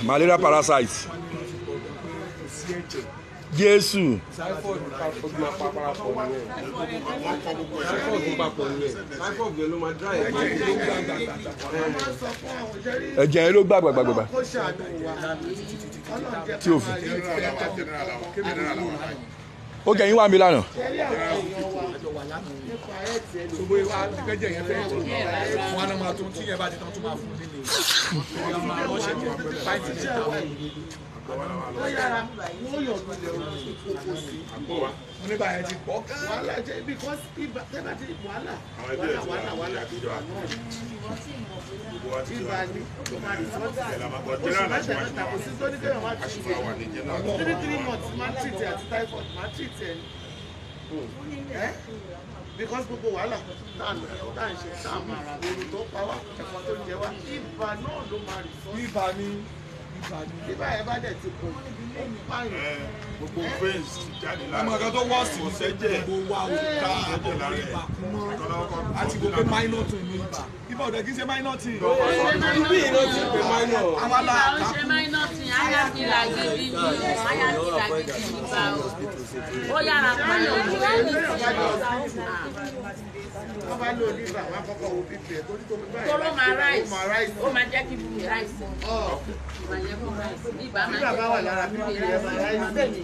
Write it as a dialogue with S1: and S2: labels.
S1: Malaria parasite. Jésù. Ẹ̀jẹ̀ ló gbàgbàgbàgbà tí o fi. Ó kẹ́yìn wá mi lánàá.
S2: Because gbogbo wàhálà tá ń ṣe tá a máa ra ooru tó pa wá ẹ̀fọn tó jẹ wá ibà náà ló máa rí sọ. Ibà ni ibà ẹ bá dẹ̀ ti pọ̀ báyìí.
S3: Gbogbo veins ti jáde lára.
S4: Ọmọ kan tó wọ́ sí
S3: sẹ́jẹ̀
S4: gbogbo wa ò ká àbọ̀ lórí ibà kúmọ́ àti gbogbo minor tó ní ibà. Ibà ò dẹ̀ kí n ṣe minor tí.
S2: Bí iná ti pè minor.
S4: Àwọn
S5: Ibà ò ṣe minor tí ayákìlá gidi ni ayákìlá gidi ni ibà o. Ó yára pààyàn ní ẹni tí
S2: wọ́n bá lò nígbà wọn kọ́kọ́ wo bíbí ẹ̀ torí tó báyìí.
S5: Tóró máa ráìsì, ó máa jẹ́ kí bíbí ráìsì. Máa jẹ́ kó ráìsì. Ibà máa jẹ́
S2: bá wà lára bíbí ẹ̀ máa ráìsì.